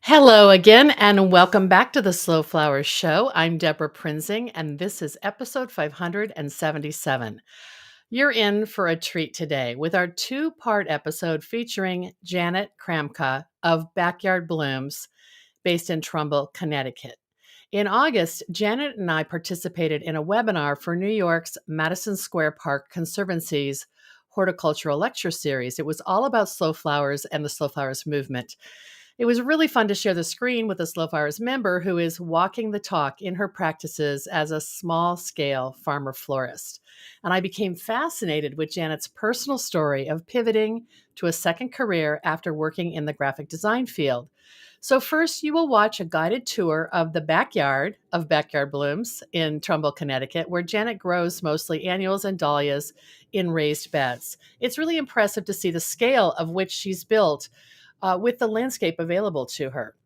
Hello again, and welcome back to the Slow Flowers Show. I'm Deborah Prinzing, and this is episode 577. You're in for a treat today with our two-part episode featuring Janet Kramka of Backyard Blooms, based in Trumbull, Connecticut. In August, Janet and I participated in a webinar for New York's Madison Square Park Conservancy's horticultural lecture series. It was all about slow flowers and the slow flowers movement. It was really fun to share the screen with a Slow Flowers member who is walking the talk in her practices as a small scale farmer florist. And I became fascinated with Janet's personal story of pivoting to a second career after working in the graphic design field. So, first, you will watch a guided tour of the backyard of Backyard Blooms in Trumbull, Connecticut, where Janet grows mostly annuals and dahlias in raised beds. It's really impressive to see the scale of which she's built with the landscape available to her.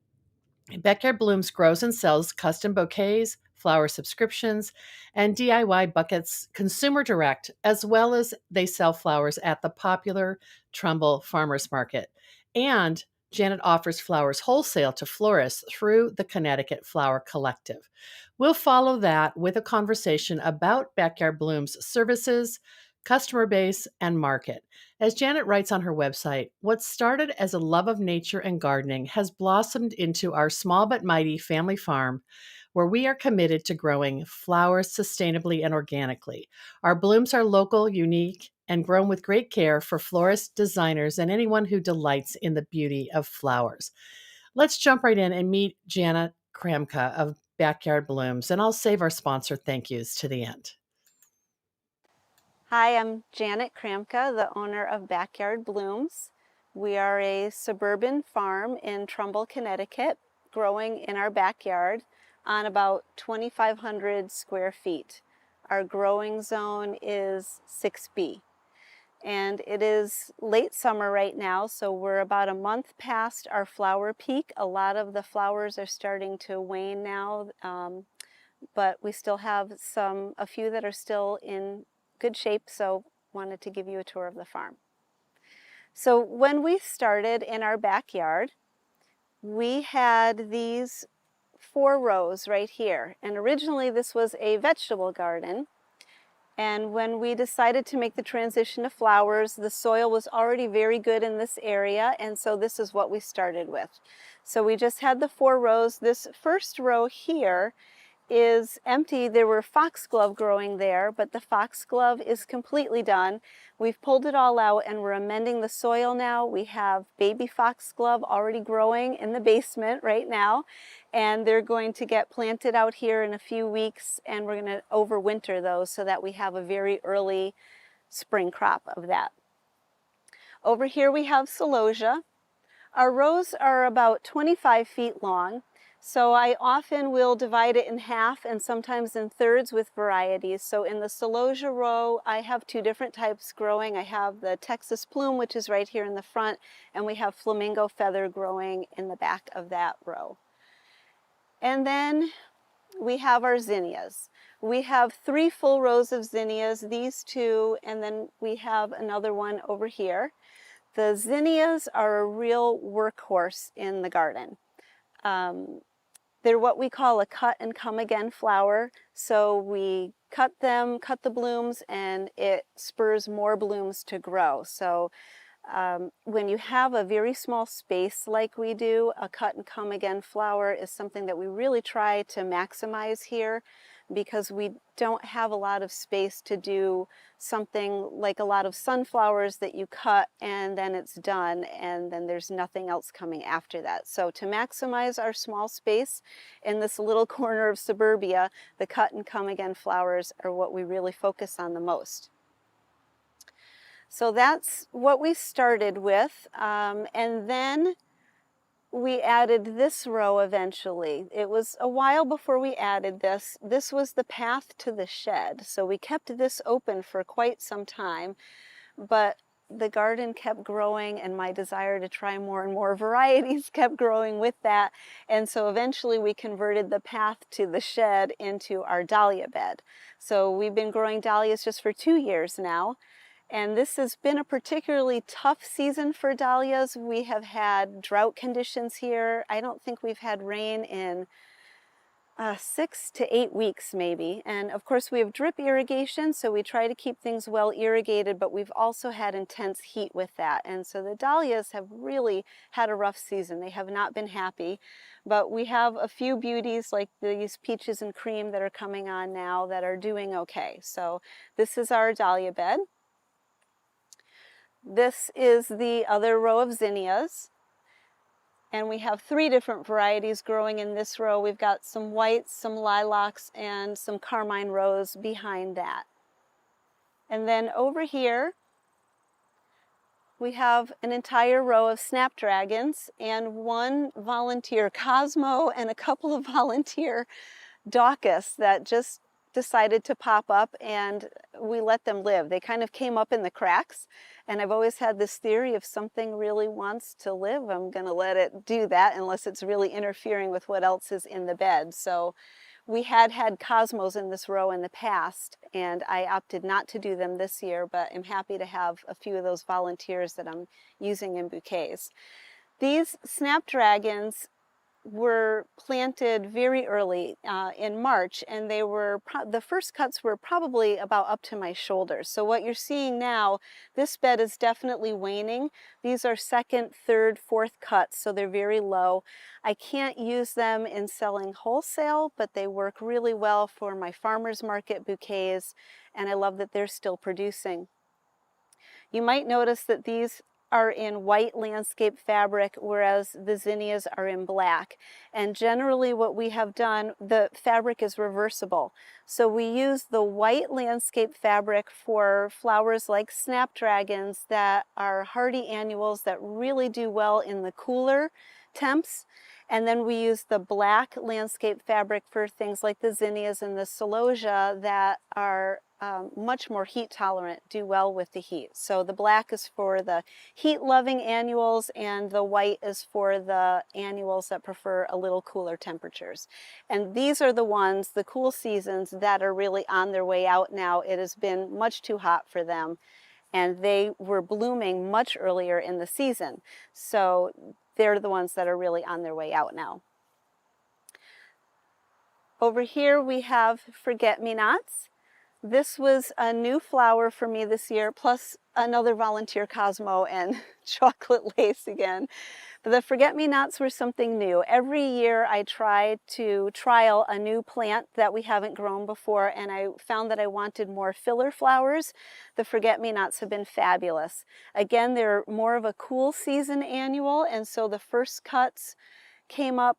Backyard Blooms grows and sells custom bouquets, flower subscriptions, and DIY buckets consumer direct, as well as they sell flowers at the popular Trumbull Farmers Market. And Janet offers flowers wholesale to florists through the Connecticut Flower Collective. We'll follow that with a conversation about Backyard Blooms services, customer base, and market. As Janet writes on her website, what started as a love of nature and gardening has blossomed into our small but mighty family farm where we are committed to growing flowers sustainably and organically. Our blooms are local, unique, and grown with great care for florists, designers, and anyone who delights in the beauty of flowers. Let's jump right in and meet Janet Kramka of Backyard Blooms, and I'll save our sponsor thank yous to the end. Hi, I'm Janet Kramka, the owner of Backyard Blooms. We are a suburban farm in Trumbull, Connecticut, growing in our backyard on about 2,500 square feet. Our growing zone is 6B. And it is late summer right now, so we're about a month past our flower peak. A lot of the flowers are starting to wane now, but we still have a few that are still in good shape, so wanted to give you a tour of the farm. So when we started in our backyard, we had these 4 rows right here, and originally this was a vegetable garden. And when we decided to make the transition to flowers, the soil was already very good in this area, and so this is what we started with. So we just had the 4 rows. This first row here is empty. There were foxglove growing there, but the foxglove is completely done. We've pulled it all out and we're amending the soil now. We have baby foxglove already growing in the basement right now, and they're going to get planted out here in a few weeks, and we're going to overwinter those so that we have a very early spring crop of that. Over here we have celosia. Our rows are about 25 feet long. So I often will divide it in half and sometimes in thirds with varieties. So in the celosia row, I have 2 different types growing. I have the Texas plume, which is right here in the front, and we have flamingo feather growing in the back of that row. And then we have our zinnias. We have 3 full rows of zinnias, these 2, and then we have another one over here. The zinnias are a real workhorse in the garden. They're what we call a cut and come again flower. So we cut them, cut the blooms, and it spurs more blooms to grow. So when you have a very small space like we do, a cut and come again flower is something that we really try to maximize here, because we don't have a lot of space to do something like a lot of sunflowers that you cut and then it's done and then there's nothing else coming after that. So to maximize our small space in this little corner of suburbia, the cut and come again flowers are what we really focus on the most. So that's what we started with, and then we added this row eventually. It was a while before we added this. This was the path to the shed. So we kept this open for quite some time, but the garden kept growing and my desire to try more and more varieties kept growing with that. And so eventually we converted the path to the shed into our dahlia bed. So we've been growing dahlias just for 2 years now. And this has been a particularly tough season for dahlias. We have had drought conditions here. I don't think we've had rain in 6 to 8 weeks maybe. And of course we have drip irrigation, so we try to keep things well irrigated, but we've also had intense heat with that. And so the dahlias have really had a rough season. They have not been happy, but we have a few beauties like these peaches and cream that are coming on now that are doing okay. So this is our dahlia bed. This is the other row of zinnias. And we have 3 different varieties growing in this row. We've got some whites, some lilacs, and some carmine rose behind that. And then over here, we have an entire row of snapdragons and 1 volunteer Cosmo and a couple of volunteer Daucus that just decided to pop up, and we let them live. They kind of came up in the cracks, and I've always had this theory, if something really wants to live, I'm going to let it do that unless it's really interfering with what else is in the bed. So we had cosmos in this row in the past, and I opted not to do them this year, but I'm happy to have a few of those volunteers that I'm using in bouquets. These snapdragons were planted very early in March, and they were the first cuts were probably about up to my shoulders. So what you're seeing now, this bed is definitely waning. These are 2nd, 3rd, 4th cuts, so they're very low. I can't use them in selling wholesale, but they work really well for my farmers market bouquets, and I love that they're still producing. You might notice that these are in white landscape fabric, whereas the zinnias are in black. And generally what we have done, the fabric is reversible. So we use the white landscape fabric for flowers like snapdragons that are hardy annuals that really do well in the cooler temps. And then we use the black landscape fabric for things like the zinnias and the celosia that are much more heat tolerant, do well with the heat. So the black is for the heat loving annuals, and the white is for the annuals that prefer a little cooler temperatures. And these are the ones, the cool seasons, that are really on their way out now. It has been much too hot for them, and they were blooming much earlier in the season. So they're the ones that are really on their way out now. Over here we have forget-me-nots. This was a new flower for me this year, plus another volunteer Cosmo and chocolate lace again. But the forget-me-nots were something new. Every year I try to trial a new plant that we haven't grown before, and I found that I wanted more filler flowers. The forget-me-nots have been fabulous. Again, they're more of a cool season annual, and so the first cuts came up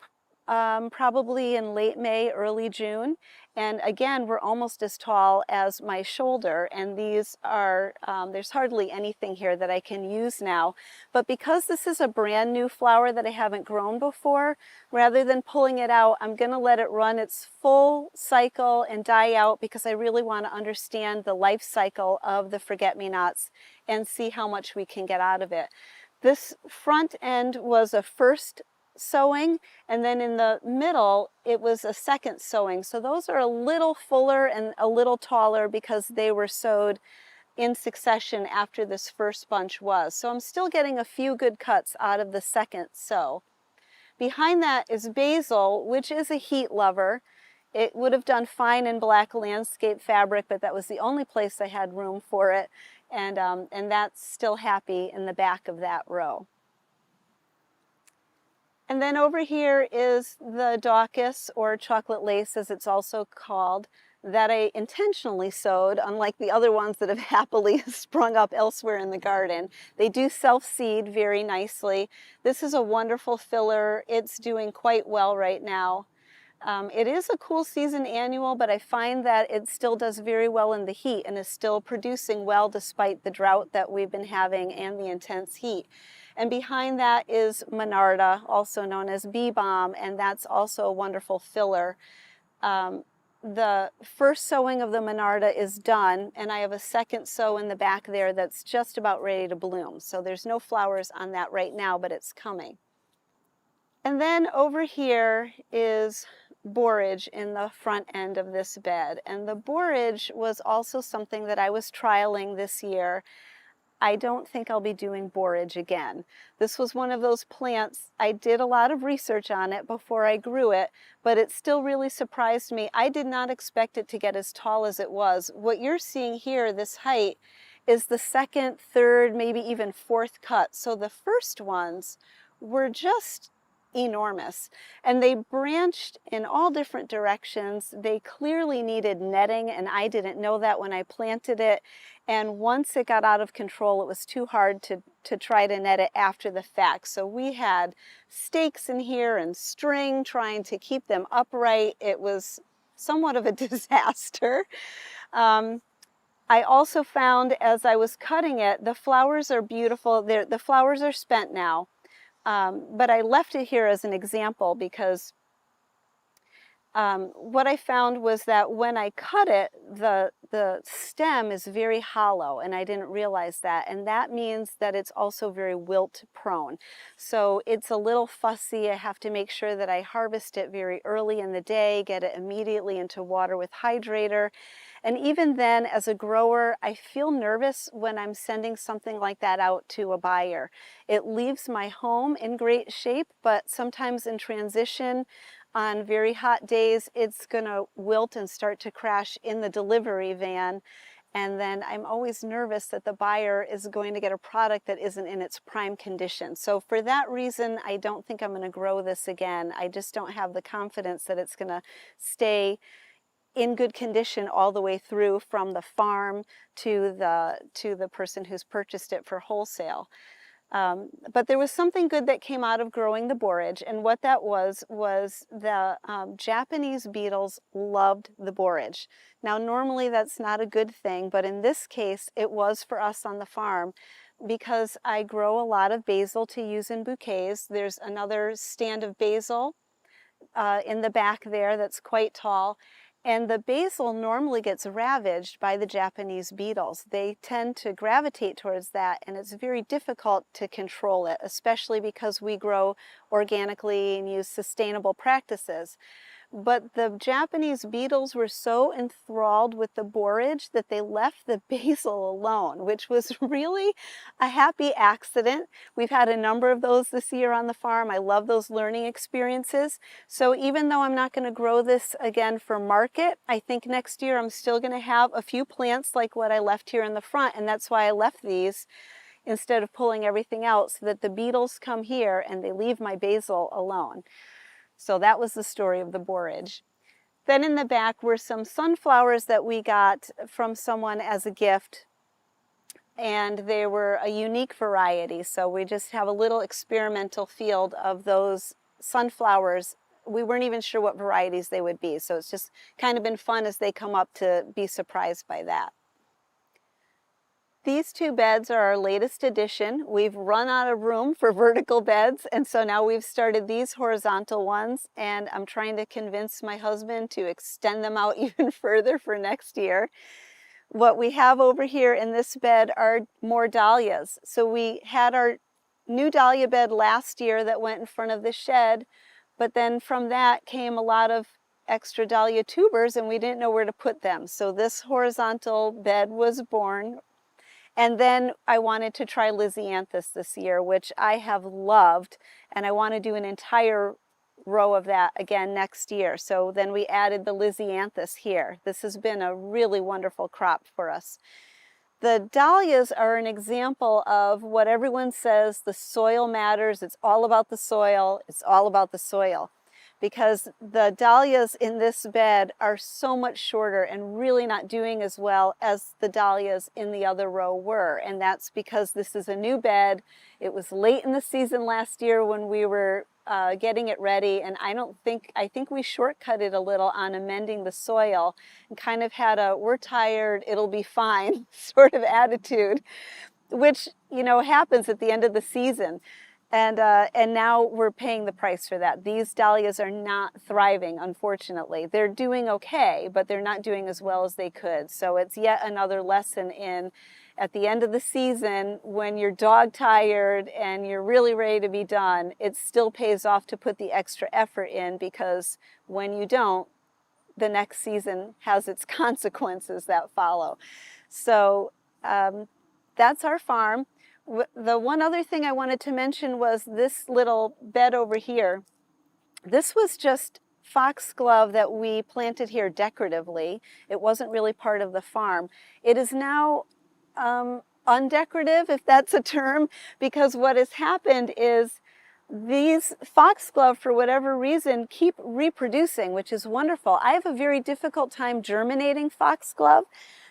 probably in late May, early June. And again, we're almost as tall as my shoulder, and these are, there's hardly anything here that I can use now. But because this is a brand new flower that I haven't grown before, rather than pulling it out, I'm going to let it run its full cycle and die out, because I really want to understand the life cycle of the forget-me-nots and see how much we can get out of it. This front end was a first sowing, and then in the middle it was a second sowing. So those are a little fuller and a little taller because they were sowed in succession after this first bunch was. So I'm still getting a few good cuts out of the second sow. Behind that is basil, which is a heat lover. It would have done fine in black landscape fabric, but that was the only place I had room for it, and that's still happy in the back of that row. And then over here is the Daucus, or chocolate lace as it's also called, that I intentionally sowed, unlike the other ones that have happily sprung up elsewhere in the garden. They do self-seed very nicely. This is a wonderful filler. It's doing quite well right now. It is a cool season annual, but I find that it still does very well in the heat and is still producing well despite the drought that we've been having and the intense heat. And behind that is Monarda, also known as bee balm, and that's also a wonderful filler. The first sowing of the Monarda is done, and I have a second sow in the back there that's just about ready to bloom. So there's no flowers on that right now, but it's coming. And then over here is borage in the front end of this bed. And the borage was also something that I was trialing this year. I don't think I'll be doing borage again. This was one of those plants, I did a lot of research on it before I grew it, but it still really surprised me. I did not expect it to get as tall as it was. What you're seeing here, this height, is the second, third, maybe even fourth cut. So the first ones were just enormous, and they branched in all different directions. They clearly needed netting, and I didn't know that when I planted it. And once it got out of control, it was too hard to try to net it after the fact. So we had stakes in here and string trying to keep them upright. It was somewhat of a disaster. I also found as I was cutting it, the flowers are beautiful. The flowers are spent now. But I left it here as an example because what I found was that when I cut it, the stem is very hollow, and I didn't realize that. And that means that it's also very wilt prone. So it's a little fussy. I have to make sure that I harvest it very early in the day, get it immediately into water with hydrator. And even then, as a grower, I feel nervous when I'm sending something like that out to a buyer. It leaves my home in great shape, but sometimes in transition, on very hot days, it's going to wilt and start to crash in the delivery van. And then I'm always nervous that the buyer is going to get a product that isn't in its prime condition. So for that reason, I don't think I'm going to grow this again. I just don't have the confidence that it's going to stay in good condition all the way through from the farm to the person who's purchased it for wholesale. But there was something good that came out of growing the borage, and what that was the Japanese beetles loved the borage. Now normally that's not a good thing, but in this case it was for us on the farm because I grow a lot of basil to use in bouquets. There's another stand of basil in the back there that's quite tall. And the basil normally gets ravaged by the Japanese beetles. They tend to gravitate towards that, and it's very difficult to control it, especially because we grow organically and use sustainable practices. But the Japanese beetles were so enthralled with the borage that they left the basil alone, which was really a happy accident. We've had a number of those this year on the farm. I love those learning experiences. So even though I'm not going to grow this again for market, I think next year I'm still going to have a few plants like what I left here in the front, and that's why I left these instead of pulling everything out so that the beetles come here and they leave my basil alone. So that was the story of the borage. Then in the back were some sunflowers that we got from someone as a gift, and they were a unique variety. So we just have a little experimental field of those sunflowers. We weren't even sure what varieties they would be, so it's just kind of been fun as they come up to be surprised by that. These two beds are our latest addition. We've run out of room for vertical beds, and so now we've started these horizontal ones, and I'm trying to convince my husband to extend them out even further for next year. What we have over here in this bed are more dahlias. So we had our new dahlia bed last year that went in front of the shed, but then from that came a lot of extra dahlia tubers, and we didn't know where to put them. So this horizontal bed was born. And then I wanted to try Lisianthus this year, which I have loved, and I want to do an entire row of that again next year. So then we added the Lisianthus here. This has been a really wonderful crop for us. The dahlias are an example of what everyone says, the soil matters. It's all about the soil. It's all about the soil. Because the dahlias in this bed are so much shorter and really not doing as well as the dahlias in the other row were. And that's because this is a new bed. It was late in the season last year when we were getting it ready, and I think we shortcutted a little on amending the soil and kind of had a we're tired, it'll be fine sort of attitude, which, you know, happens at the end of the season. And now we're paying the price for that. These dahlias are not thriving, unfortunately. They're doing okay, but they're not doing as well as they could. So it's yet another lesson in, at the end of the season, when you're dog tired and you're really ready to be done, it still pays off to put the extra effort in, because when you don't, the next season has its consequences that follow. So that's our farm. The one other thing I wanted to mention was this little bed over here. This was just foxglove that we planted here decoratively. It wasn't really part of the farm. It is now undecorative, if that's a term, because what has happened is these foxglove, for whatever reason, keep reproducing, which is wonderful. I have a very difficult time germinating foxglove.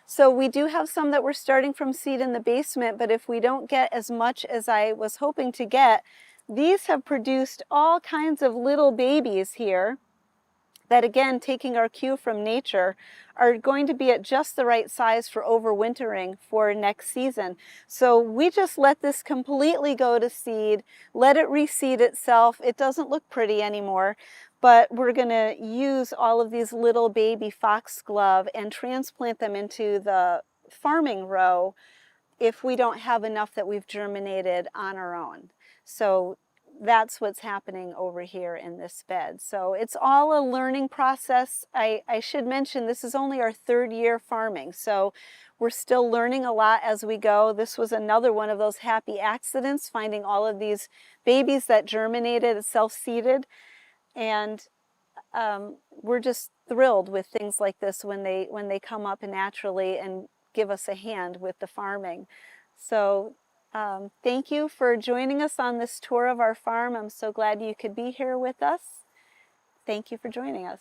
So we do have some that we're starting from seed in the basement, but if we don't get as much as I was hoping to get, these have produced all kinds of little babies here that, again, taking our cue from nature, are going to be at just the right size for overwintering for next season. So we just let this completely go to seed, let it reseed itself. It doesn't look pretty anymore, but we're going to use all of these little baby foxglove and transplant them into the farming row if we don't have enough that we've germinated on our own. So that's what's happening over here in this bed. So it's all a learning process. I should mention this is only our 3rd year farming, so we're still learning a lot as we go. This was another one of those happy accidents, finding all of these babies that germinated, self-seeded, and we're just thrilled with things like this when they come up naturally and give us a hand with the farming. So thank you for joining us on this tour of our farm. I'm so glad you could be here with us. Thank you for joining us.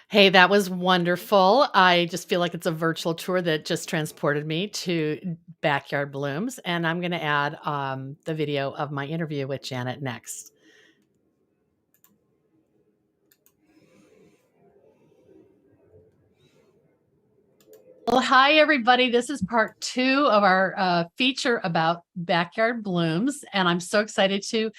Hey, that was wonderful. I just feel like it's a virtual tour that just transported me to Backyard Blooms, and I'm going to add the video of my interview with Janet next. Well, hi, everybody. This is part 2 of our feature about Backyard Blooms, and I'm so excited to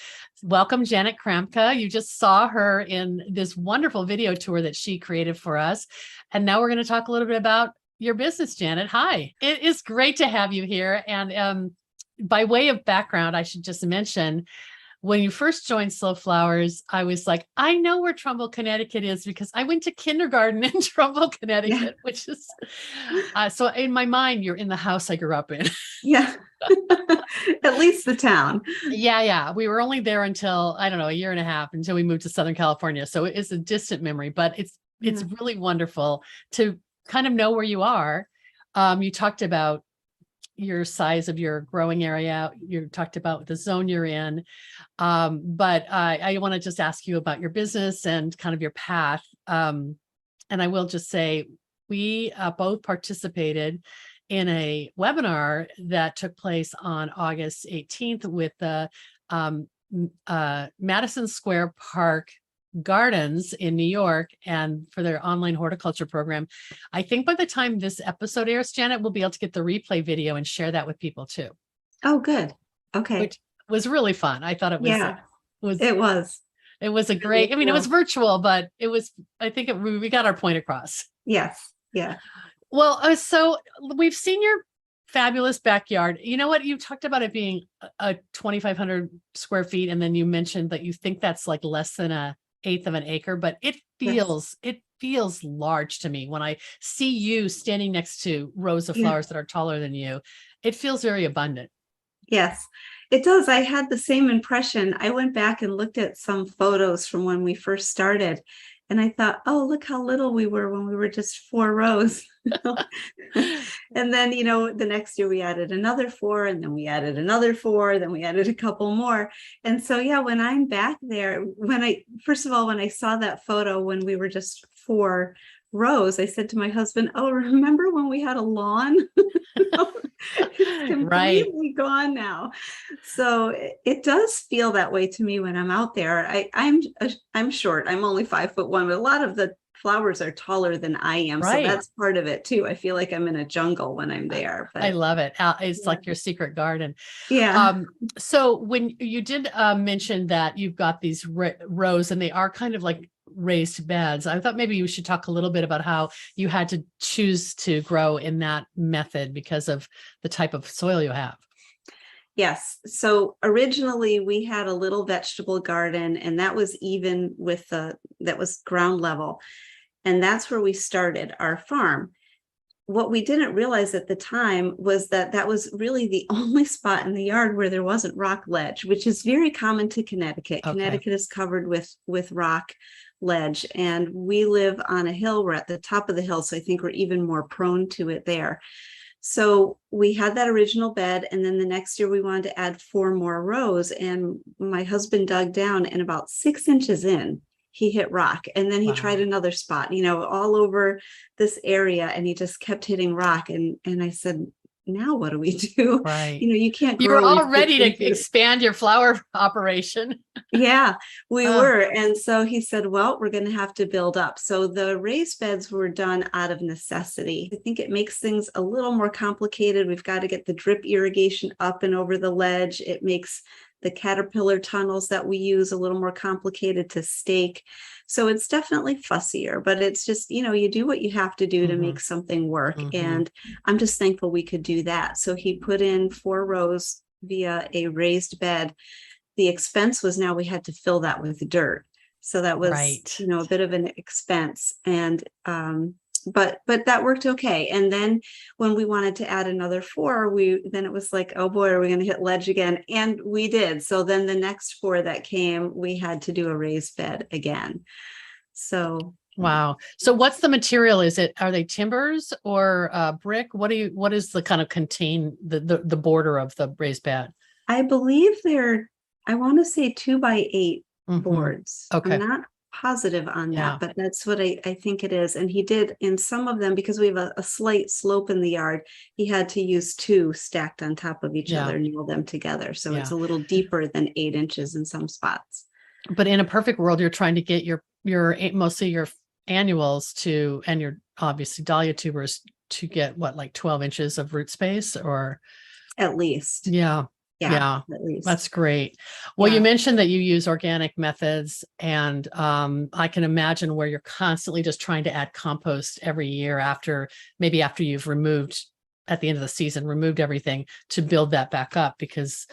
welcome Janet Kramka. You just saw her in this wonderful video tour that she created for us, and now we're going to talk a little bit about your business, Janet. Hi. It is great to have you here, and by way of background, I should just mention, when you first joined Slow Flowers, I was like, I know where Trumbull, Connecticut is because I went to kindergarten in Trumbull, Connecticut, which is, so in my mind, you're in the house I grew up in. Yeah, at least the town. Yeah. We were only there until, I don't know, a year and a half until we moved to Southern California. So it is a distant memory, but it's really wonderful to kind of know where you are. You talked about your size of your growing area. You talked about the zone you're in. But I want to just ask you about your business and kind of your path. And I will just say, we both participated in a webinar that took place on August 18th with the Madison Square Park Gardens in New York, and for their online horticulture program. I think by the time this episode airs, Janet, we'll be able to get the replay video and share that with people too. Oh, good. Okay. Which was really fun. I thought it was. Yeah, it was a great, I mean, it was virtual, but it was, I think we got our point across. Yes. Yeah. Well, so we've seen your fabulous backyard. You know what? You talked about it being a 2,500 square feet. And then you mentioned that you think that's like less than an eighth of an acre, but it feels large to me when I see you standing next to rows of flowers that are taller than you. It feels very abundant. Yes, it does. I had the same impression. I went back and looked at some photos from when we first started, and I thought, oh, look how little we were when we were just 4 rows. And then, the next year we added another 4, and then we added another 4, then we added a couple more. And so, yeah, when I'm back there, first of all, when I saw that photo when we were just 4 rows, I said to my husband, oh, remember when we had a lawn? It's completely gone now. So it does feel that way to me when I'm out there. I'm short. I'm only 5'1", but a lot of the flowers are taller than I am. Right. So that's part of it too. I feel like I'm in a jungle when I'm there. But I love it. It's like your secret garden. Yeah. So when you did mention that you've got these rows, and they are kind of like raised beds. I thought maybe you should talk a little bit about how you had to choose to grow in that method because of the type of soil you have. Yes. So originally we had a little vegetable garden, and that was even with that was ground level. And that's where we started our farm. What we didn't realize at the time was that that was really the only spot in the yard where there wasn't rock ledge, which is very common to Connecticut. Okay. Connecticut is covered with rock ledge, and we live on a hill. We're at the top of the hill, so I think we're even more prone to it there. So we had that original bed, and then the next year we wanted to add 4 more rows, and my husband dug down, and about 6 inches in, he hit rock. And then he tried another spot, all over this area, and he just kept hitting rock. And I said, now what do we do? Right. You can't You were grow. all ready to expand your flower operation. Yeah, we were. And so he said, well, we're going to have to build up. So the raised beds were done out of necessity. I think it makes things a little more complicated. We've got to get the drip irrigation up and over the ledge. It makes the caterpillar tunnels that we use a little more complicated to stake. So it's definitely fussier, but it's just, you do what you have to do to make something work. And I'm just thankful we could do that. So he put in 4 rows via a raised bed. The expense was now we had to fill that with dirt. So that was, a bit of an expense. And, but that worked okay. And then when we wanted to add another 4, then it was like, oh boy, are we going to hit ledge again? And we did. So then the next 4 that came, we had to do a raised bed again. So wow. So what's the material? Are they timbers or brick? What is the kind of contain the border of the raised bed? I believe I want to say 2x8 boards. Okay. I'm not positive on that, but that's what I think it is. And he did in some of them, because we have a slight slope in the yard, he had to use 2 stacked on top of each other, nail them together. So it's a little deeper than 8 inches in some spots. But in a perfect world, you're trying to get your mostly your annuals and your obviously dahlia tubers to get like 12 inches of root space, or at least. Yeah. At least. That's great. Well, you mentioned that you use organic methods, and I can imagine where you're constantly just trying to add compost every year after you've removed at the end of the season, removed everything to build that back up, because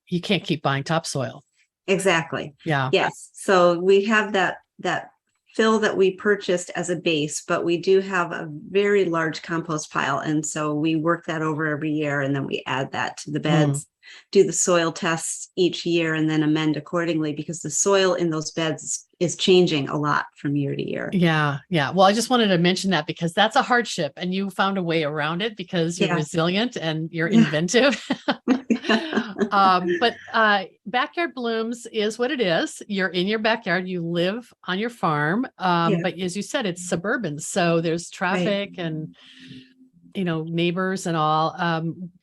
you can't keep buying topsoil. Exactly. Yeah. Yes. So we have that fill that we purchased as a base, but we do have a very large compost pile. And so we work that over every year, and then we add that to the beds, do the soil tests each year, and then amend accordingly, because the soil in those beds is changing a lot from year to year. Yeah. Well, I just wanted to mention that because that's a hardship, and you found a way around it because you're resilient and you're inventive. But Backyard Blooms is what it is. You're in your backyard. You live on your farm. But as you said, it's suburban. So there's traffic and, neighbors and all.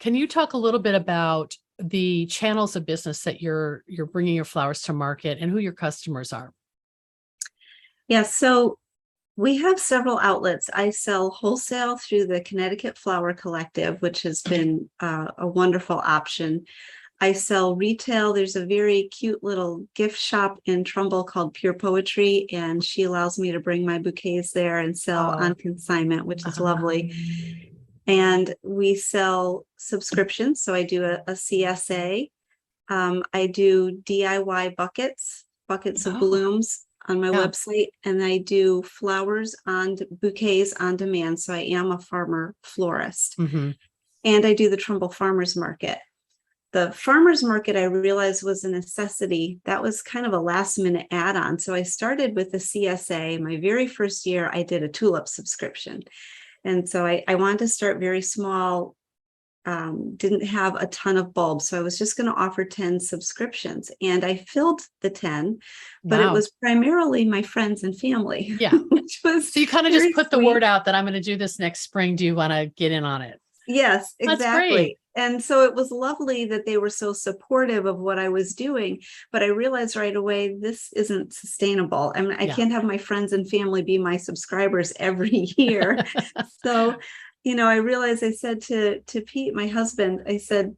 Can you talk a little bit about the channels of business that you're bringing your flowers to market and who your customers are? Yes. So we have several outlets. I sell wholesale through the Connecticut Flower Collective, which has been a wonderful option. I sell retail. There's a very cute little gift shop in Trumbull called Pure Poetry, and she allows me to bring my bouquets there and sell on consignment, which is lovely. And we sell subscriptions. So I do a CSA. I do DIY buckets of blooms on my website, and I do bouquets on demand. So I am a farmer-florist. And I do the Trumbull Farmers Market. The farmers market, I realized, was a necessity. That was kind of a last minute add-on. So I started with the CSA. My very first year, I did a tulip subscription. And so I wanted to start very small, didn't have a ton of bulbs. So I was just going to offer 10 subscriptions, and I filled the 10, but it was primarily my friends and family. Yeah. Which was so you kind of just put the word out that I'm going to do this next spring. Do you want to get in on it? Yes, exactly. That's great. And so it was lovely that they were so supportive of what I was doing, but I realized right away, this isn't sustainable. I mean, I can't have my friends and family be my subscribers every year. So, I realized, I said to Pete, my husband, I said,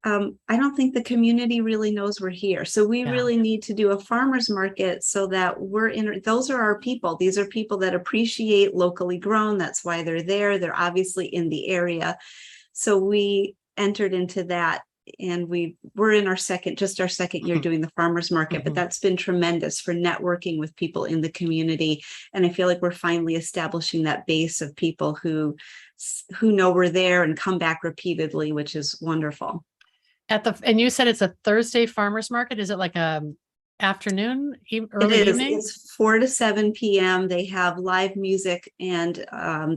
I don't think the community really knows we're here. So we Yeah. really need to do a farmers market so that we're in, those are our people. These are people that appreciate locally grown. That's why they're there. They're obviously in the area. So we entered into that, and we're in our second year doing the farmers market, but that's been tremendous for networking with people in the community. And I feel like we're finally establishing that base of people who know we're there and come back repeatedly, which is wonderful. And you said it's a Thursday farmers market. Is it like a afternoon, early It is. evening? It's 4 to 7 p.m. They have live music, and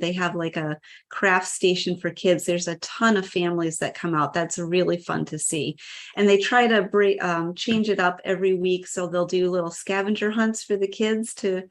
they have like a craft station for kids. There's a ton of families that come out. That's really fun to see. And they try to change it up every week. So they'll do little scavenger hunts for the kids to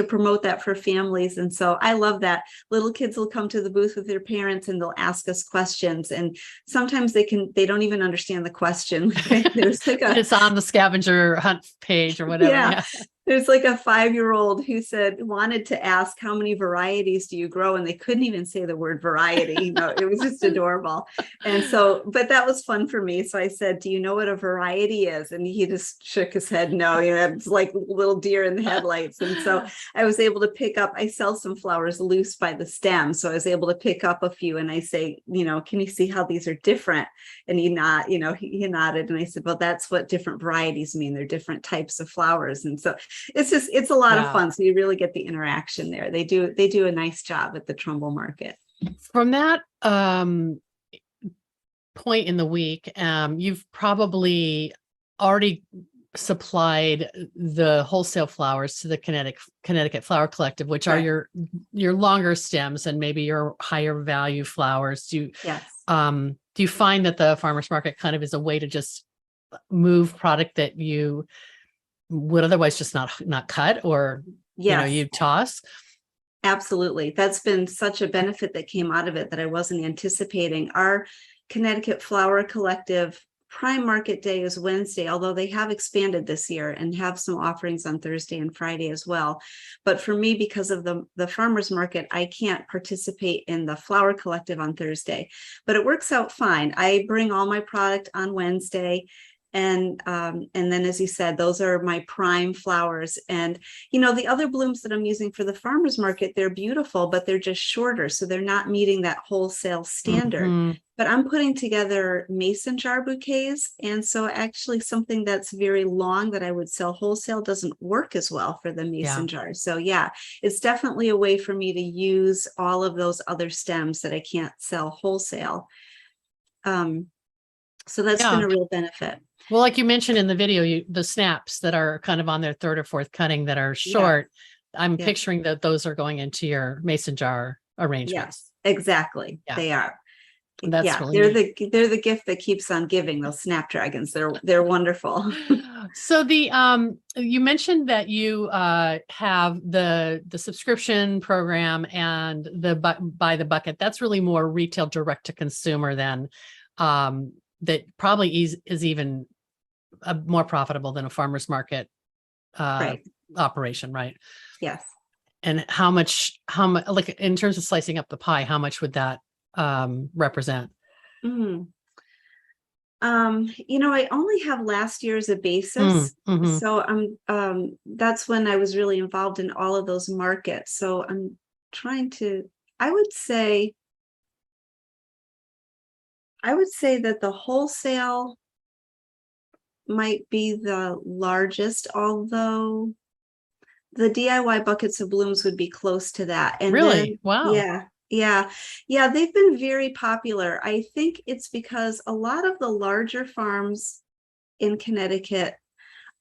promote that for families. And so I love that. Little kids will come to the booth with their parents and they'll ask us questions. And sometimes they don't even understand the question. There's like it's on the scavenger hunt page or whatever. Yeah. There's like a 5-year-old who wanted to ask, how many varieties do you grow? And they couldn't even say the word variety. It was just adorable. And so, but that was fun for me. So I said, do you know what a variety is? And he just shook his head. No, it's like little deer in the headlights. And so I was able to I sell some flowers loose by the stem. So I was able to pick up a few, and I say, can you see how these are different? And he nodded. And I said, well, that's what different varieties mean. They're different types of flowers. And so it's a lot of fun. So you really get the interaction there. They do a nice job at the Trumbull market. From that point in the week, you've probably already supplied the wholesale flowers to the Connecticut Flower Collective, which are your longer stems and maybe your higher value flowers. Do you find that the farmers market kind of is a way to just move product that you would otherwise just not cut, or you toss? Absolutely. That's been such a benefit that came out of it that I wasn't anticipating. Our Connecticut Flower Collective Prime Market Day is Wednesday, although they have expanded this year and have some offerings on Thursday and Friday as well. But for me, because of the farmers market, I can't participate in the Flower Collective on Thursday, but it works out fine. I bring all my product on Wednesday. And then, as you said, those are my prime flowers. And, the other blooms that I'm using for the farmers market, they're beautiful, but they're just shorter. So they're not meeting that wholesale standard. But I'm putting together mason jar bouquets. And so actually something that's very long that I would sell wholesale doesn't work as well for the mason jars. So it's definitely a way for me to use all of those other stems that I can't sell wholesale. So that's been a real benefit. Well, like you mentioned in the video, the snaps that are kind of on their third or fourth cutting that are short, I'm picturing that those are going into your mason jar arrangements. Yes, exactly. They are. That's really they're the gift that keeps on giving, those snapdragons. They're wonderful. So you mentioned that you have the subscription program and the buy the bucket. That's really more retail, direct to consumer than that probably is even more profitable than a farmer's market operation, right? Yes. And how much, like in terms of slicing up the pie, how much would that represent? I only have last year as a basis. So that's when I was really involved in all of those markets. So I'm trying to, I would say that the wholesale might be the largest, although the DIY buckets of blooms would be close to that. And really? Wow. Yeah. They've been very popular. I think it's because a lot of the larger farms in Connecticut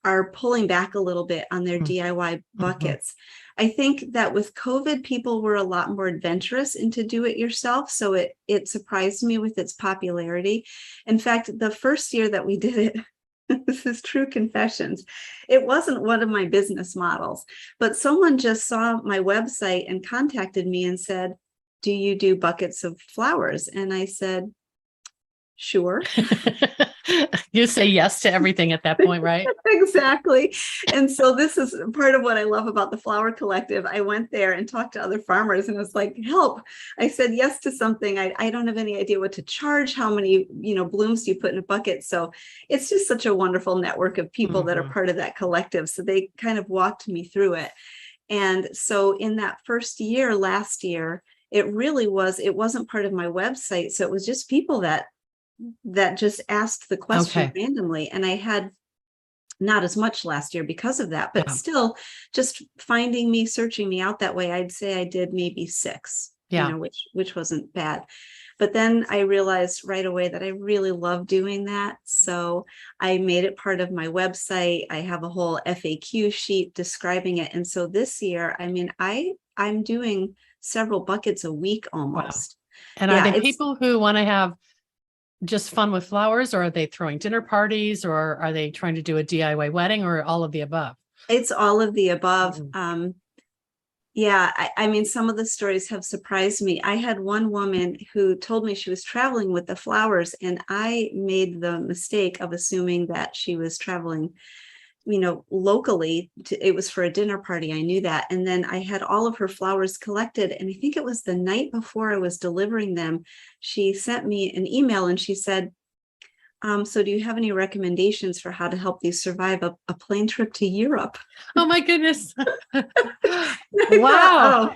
are pulling back a little bit on their DIY buckets. I think that with COVID, people were a lot more adventurous into do it yourself. So it surprised me with its popularity. In fact, the first year that we did it, this is true confessions, it wasn't one of my business models, but someone just saw my website and contacted me and said, do you do buckets of flowers? And I said, Sure. You say yes to everything at that point, right? Exactly. And so this is part of what I love about the Flower Collective. I went there and talked to other farmers and was like, help. I said yes to something. I don't have any idea what to charge. How many, blooms do you put in a bucket? So it's just such a wonderful network of people that are part of that collective. So they kind of walked me through it. And so in that first year, last year, it wasn't part of my website. So it was just people that just asked the question randomly. And I had not as much last year because of that, but still just finding me, searching me out that way, I'd say I did maybe 6, which wasn't bad. But then I realized right away that I really love doing that. So I made it part of my website. I have a whole FAQ sheet describing it. And so this year, I'm doing several buckets a week almost. Wow. And are they people who want to have just fun with flowers, or are they throwing dinner parties, or are they trying to do a DIY wedding, or all of the above? It's all of the above. Some of the stories have surprised me. I had one woman who told me she was traveling with the flowers, and I made the mistake of assuming that she was traveling locally. It was for a dinner party. I knew that. And then I had all of her flowers collected. And I think it was the night before I was delivering them, she sent me an email and she said, so do you have any recommendations for how to help these survive a plane trip to Europe? Oh my goodness. Wow.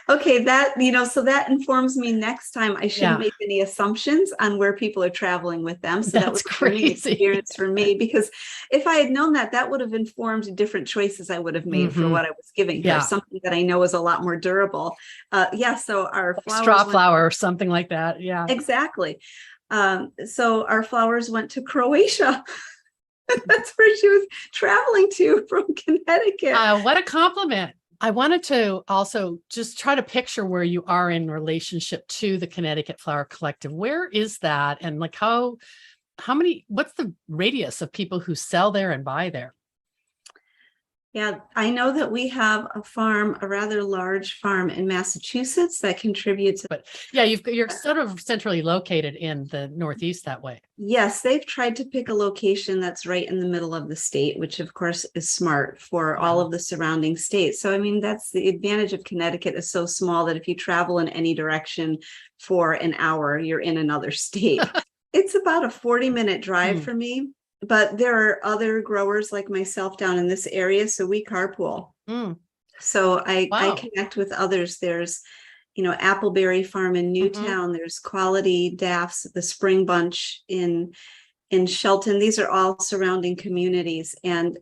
Okay, so that informs me next time I shouldn't make any assumptions on where people are traveling with them. So that was a learning experience for me, because if I had known that would have informed different choices I would have made for what I was giving her, something that I know is a lot more durable. So our flowers, straw flower or something like that. Yeah, exactly. So our flowers went to Croatia. That's where she was traveling to from Connecticut. What a compliment. I wanted to also just try to picture where you are in relationship to the Connecticut Flower Collective. Where is that? And like how many, what's the radius of people who sell there and buy there? Yeah, I know that we have a rather large farm in Massachusetts that contributes. But yeah, you're sort of centrally located in the Northeast that way. Yes, they've tried to pick a location that's right in the middle of the state, which of course is smart for all of the surrounding states. So, that's the advantage of Connecticut, is so small that if you travel in any direction for an hour, you're in another state. It's about a 40-minute drive for me. But there are other growers like myself down in this area, so we carpool. So I connect with others. There's, Appleberry Farm in Newtown. There's Quality Daffs, the Spring Bunch in Shelton. These are all surrounding communities, and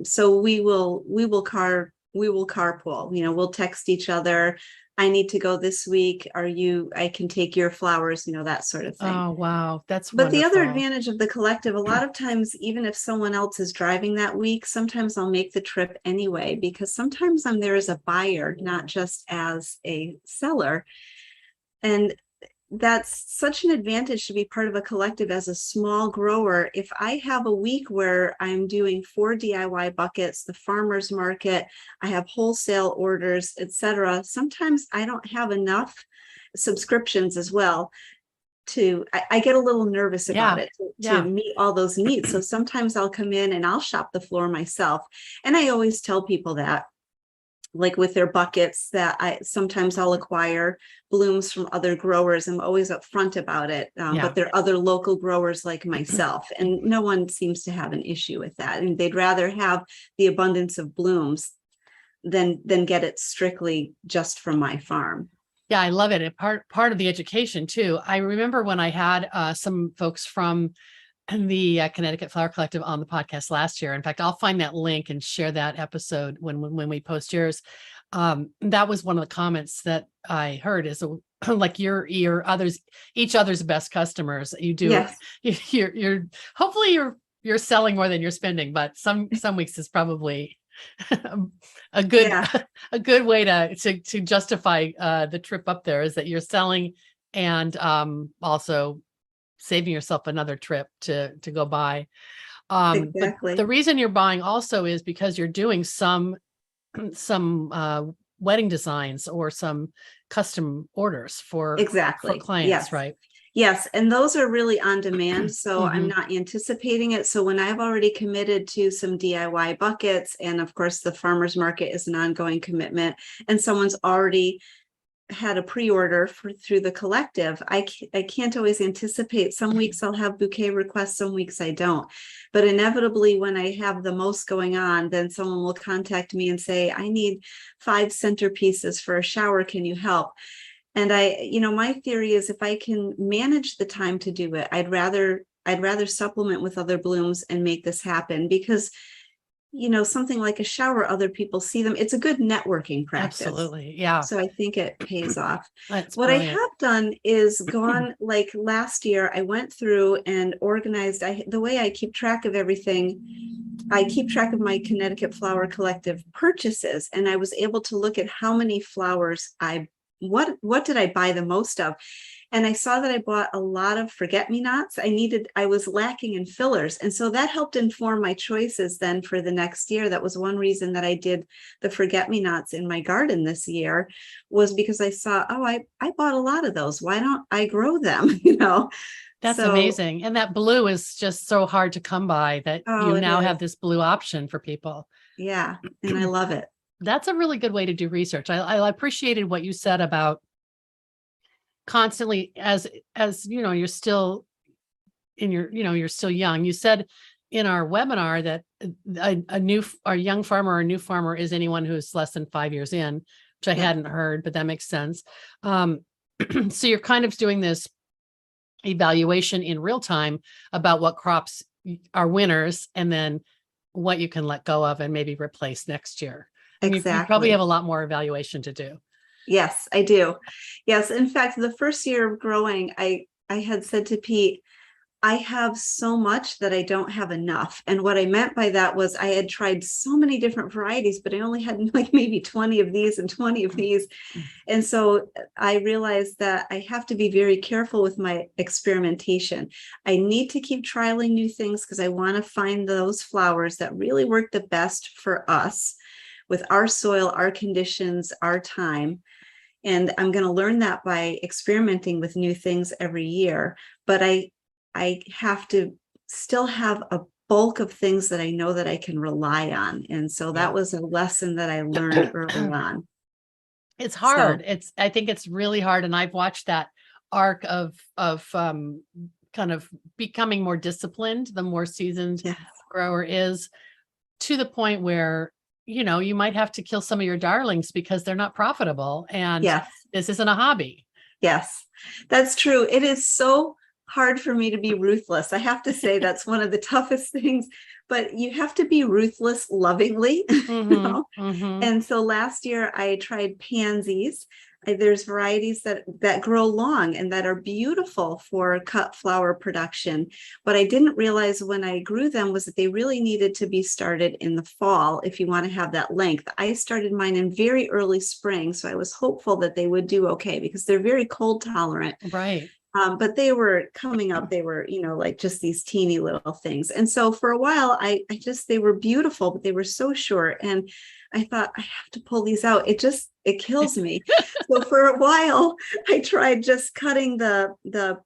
so we will carpool. We'll text each other. I need to go this week. I can take your flowers, that sort of thing. Oh, wow. But wonderful. The other advantage of the collective, a lot of times, even if someone else is driving that week, sometimes I'll make the trip anyway, because sometimes I'm there as a buyer, not just as a seller. And that's such an advantage to be part of a collective as a small grower. If I have a week where I'm doing 4 DIY buckets, the farmers market, I have wholesale orders, etc., sometimes I don't have enough subscriptions as well. I get a little nervous about it to meet all those needs. So sometimes I'll come in and I'll shop the floor myself. And I always tell people that, like with their buckets, that sometimes I'll acquire blooms from other growers. I'm always upfront about it. But there are other local growers like myself, and no one seems to have an issue with that. And they'd rather have the abundance of blooms than get it strictly just from my farm. Yeah, I love it. And part of the education too. I remember when I had some folks from the Connecticut Flower Collective on the podcast last year. In fact, I'll find that link and share that episode when we post yours. That was one of the comments that I heard, is like you're each other's best customers. You do. Yes. You're hopefully you're selling more than you're spending, but some weeks is probably a good way to justify the trip up there, is that you're selling and also saving yourself another trip to go buy. Exactly. But the reason you're buying also is because you're doing some wedding designs or some custom orders for clients, right? Yes, and those are really on demand, so I'm Mhm. not anticipating it. So when I've already committed to some DIY buckets, and of course the farmers market is an ongoing commitment, and someone's already had a pre-order for through the collective, I can't always anticipate. Some weeks I'll have bouquet requests, some weeks I don't. But inevitably, when I have the most going on, then someone will contact me and say, I need 5 centerpieces for a shower. Can you help? And my theory is if I can manage the time to do it, I'd rather supplement with other blooms and make this happen, because something like a shower, other people see them. It's a good networking practice. Absolutely. Yeah. So I think it pays off. That's What I brilliant. have done is gone, like last year, I went through and organized. The way I keep track of everything, I keep track of my Connecticut Flower Collective purchases, and I was able to look at how many flowers what did I buy the most of? And I saw that I bought a lot of forget-me-nots. I was lacking in fillers. And so that helped inform my choices then for the next year. That was one reason that I did the forget-me-nots in my garden this year, was because I saw, oh, I bought a lot of those. Why don't I grow them? That's So, amazing. And that blue is just so hard to come by that oh, you it now is. have this blue option for people. Yeah. And I love it. That's a really good way to do research. I appreciated what you said about constantly, as you're still in your, you're still young. You said in our webinar that a young farmer or a new farmer is anyone who's less than 5 years in, which I Yeah. hadn't heard, but that makes sense. So you're kind of doing this evaluation in real time about what crops are winners and then what you can let go of and maybe replace next year. And you probably have Exactly. a lot more evaluation to do. Yes, I do. Yes. In fact, the first year of growing, I had said to Pete, I have so much that I don't have enough. And what I meant by that was I had tried so many different varieties, but I only had like maybe 20 of these and 20 of these. And so I realized that I have to be very careful with my experimentation. I need to keep trialing new things because I want to find those flowers that really work the best for us with our soil, our conditions, our time. And I'm going to learn that by experimenting with new things every year. But I have to still have a bulk of things that I know that I can rely on. And so that was a lesson that I learned early on. It's So, hard. I think it's really hard. And I've watched that arc of kind of becoming more disciplined, the more seasoned yeah, grower is, to the point where, you might have to kill some of your darlings because they're not profitable. And yes, this isn't a hobby. yes, that's true. It is so hard for me to be ruthless. I have to say that's one of the toughest things, but you have to be ruthless lovingly, Mm-hmm. Mm-hmm. And so last year I tried pansies. There's varieties that grow long and that are beautiful for cut flower production. What I didn't realize when I grew them was that they really needed to be started in the fall if you want to have that length. I started mine in very early spring, so I was hopeful that they would do okay because they're very cold tolerant. Right. But they were coming up, they were, like just these teeny little things. And so for a while, they were beautiful, but they were so short. And I thought, I have to pull these out. It kills me. So for a while, I tried just cutting the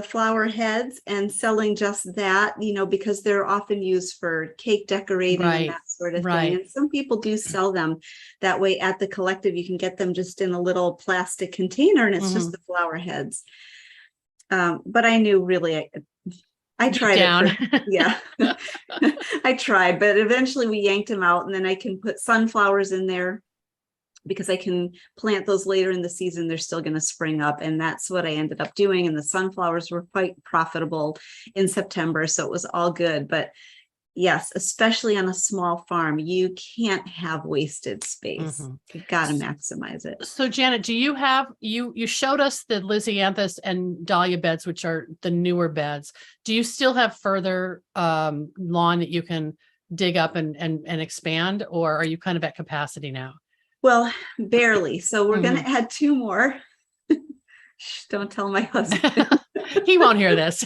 flower heads and selling just that, because they're often used for cake decorating and Right. that sort of thing. Right. And some people do sell them that way at the collective. You can get them just in a little plastic container and it's just Mhm. the flower heads. But I knew really, I Deep tried it down. for, yeah, I tried, but eventually we yanked them out, and then I can put sunflowers in there because I can plant those later in the season. They're still going to spring up. And that's what I ended up doing. And the sunflowers were quite profitable in September. So it was all good. But yes, especially on a small farm, you can't have wasted space. Mhm. You got to maximize it. So Janet, do you have, you showed us the Lysianthus and dahlia beds, which are the newer beds. Do you still have further lawn that you can dig up and expand, or are you kind of at capacity now? Well, barely. So we're going Mhm. to add 2 more. Shh, don't tell my husband. He won't hear this.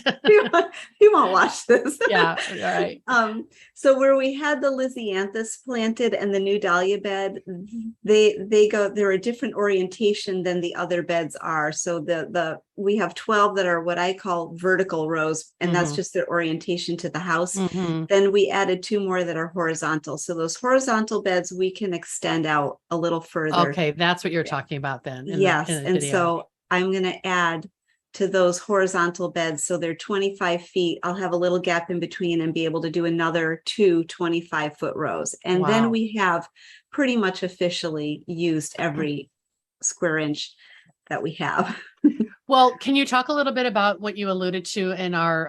He won't watch this. Yeah, all right. So where we had the Lysianthus planted and the new dahlia bed, they're a different orientation than the other beds are. So we have 12 that are what I call vertical rows, and that's just their orientation to the house. Then we added 2 more that are horizontal. So those horizontal beds we can extend out a little further. Okay, that's what you're talking about then. Yes, in the and video. so I'm going to add to those horizontal beds. So they're 25 feet. I'll have a little gap in between and be able to do another 2 25-foot rows. And then we have pretty much officially used every square inch that we have. Well, can you talk a little bit about what you alluded to in our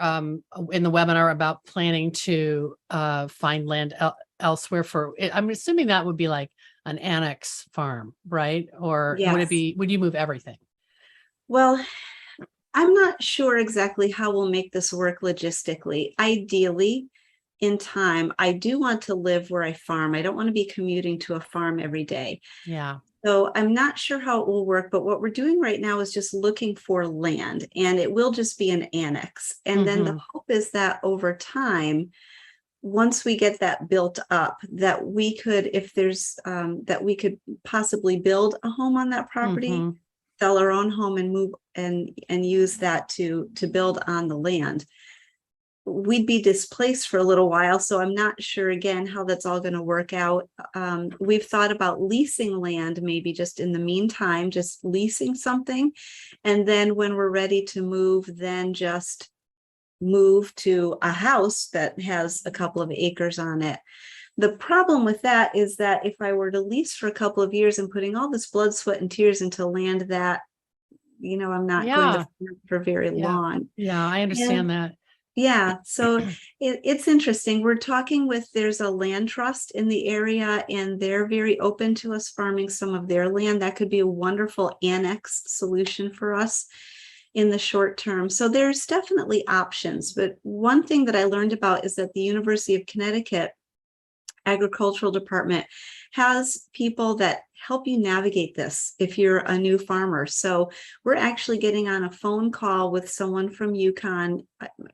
in the webinar about planning to find land elsewhere for? I'm assuming that would be like an annex farm, right? Or Yes. would you move everything? Well, I'm not sure exactly how we'll make this work logistically. Ideally, in time, I do want to live where I farm. I don't want to be commuting to a farm every day. Yeah. So I'm not sure how it will work, but what we're doing right now is just looking for land, and it will just be an annex. And then the hope is that over time, once we get that built up, that we could, if there's, that we could possibly build a home on that property, sell our own home and move and use that to build on the land. We'd be displaced for a little while, so I'm not sure again how that's all going to work out. We've thought about leasing land, maybe just in the meantime, just leasing something, and then when we're ready to move, then just move to a house that has a couple of acres on it. The problem with that is that if I were to lease for a couple of years and putting all this blood, sweat, and tears into land that, I'm not going to farm for very long. Yeah, I understand that. Yeah, so it's interesting. We're talking there's a land trust in the area, and they're very open to us farming some of their land. That could be a wonderful annex solution for us in the short term. So there's definitely options. But one thing that I learned about is that the University of Connecticut agricultural department has people that help you navigate this if you're a new farmer. So we're actually getting on a phone call with someone from UConn.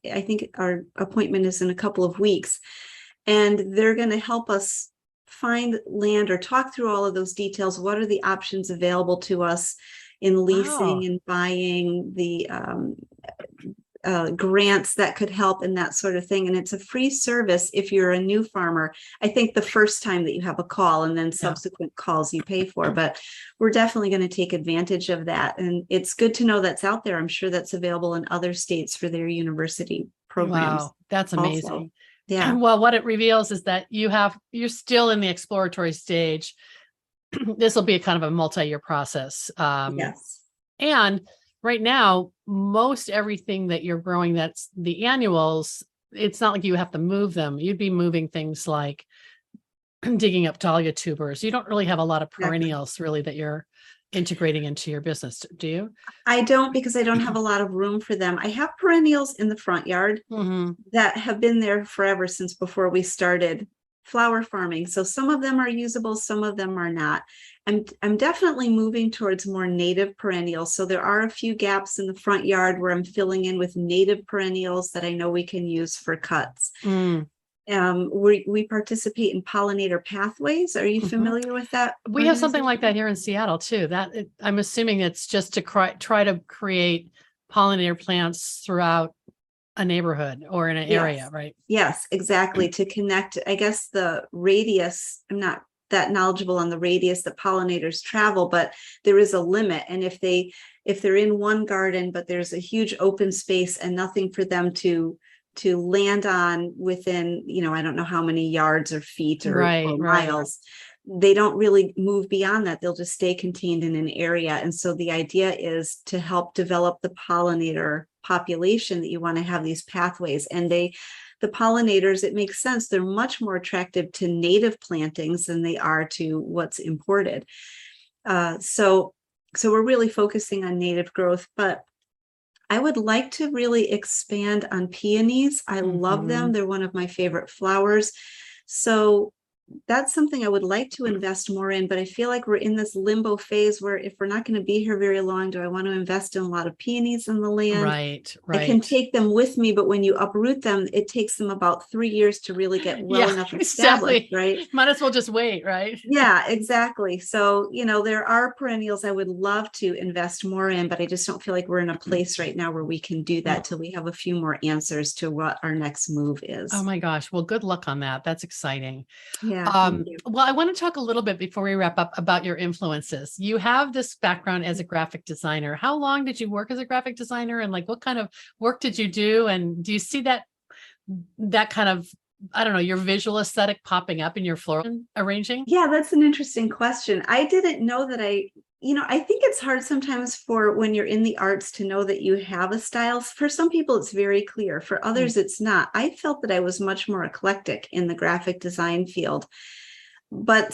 I think our appointment is in a couple of weeks, and they're going to help us find land or talk through all of those details. What are the options available to us in leasing and buying, the grants that could help and that sort of thing. And it's a free service if you're a new farmer. I think the first time that you have a call, and then subsequent calls you pay for, but we're definitely going to take advantage of that. And it's good to know that's out there. I'm sure that's available in other states for their university programs. Wow, that's amazing. Also. Yeah. Well, what it reveals is that you're still in the exploratory stage. This will be a kind of a multi-year process. Yes. And right now, most everything that you're growing, that's the annuals, it's not like you have to move them. You'd be moving things like digging up dahlia tubers. You don't really have a lot of perennials really that you're integrating into your business, do you? I don't, because I don't have a lot of room for them. I have perennials in the front yard that have been there forever, since before we started flower farming. So some of them are usable, some of them are not. I'm definitely moving towards more native perennials. So there are a few gaps in the front yard where I'm filling in with native perennials that I know we can use for cuts. We participate in pollinator pathways. Are you familiar with that? We have something like that here in Seattle too. I'm assuming it's just to try to create pollinator plants throughout a neighborhood or in an area, right? Yes, exactly. To connect, I guess the radius, I'm not that knowledgeable on the radius that pollinators travel, but there is a limit. And if they're in one garden, but there's a huge open space and nothing for them to land on within, I don't know how many yards or feet or miles, they don't really move beyond that. They'll just stay contained in an area. And so the idea is to help develop the pollinator population, that you want to have these pathways. And the pollinators, it makes sense, they're much more attractive to native plantings than they are to what's imported. So we're really focusing on native growth, but I would like to really expand on peonies. I love them. They're one of my favorite flowers. So that's something I would like to invest more in, but I feel like we're in this limbo phase where if we're not going to be here very long, do I want to invest in a lot of peonies in the land? Right, I can right. take them with me, but when you uproot them, it takes them about 3 years to really get well Yeah, enough established, exactly. right? Might as well just wait, right? Yeah, exactly. So, there are perennials I would love to invest more in, but I just don't feel like we're in a place right now where we can do that till we have a few more answers to what our next move Oh is. my gosh. Well, good luck on that. That's exciting. Yeah, thank you. Well, I want to talk a little bit before we wrap up about your influences. You have this background as a graphic designer. How long did you work as a graphic designer, and like what kind of work did you do? And do you see that kind of, I don't know, your visual aesthetic popping up in your floral arranging? Yeah, that's an interesting question. I didn't know that I think it's hard sometimes for when you're in the arts to know that you have a style. For some people, it's very clear. For Mm. others, it's not. I felt that I was much more eclectic in the graphic design field. But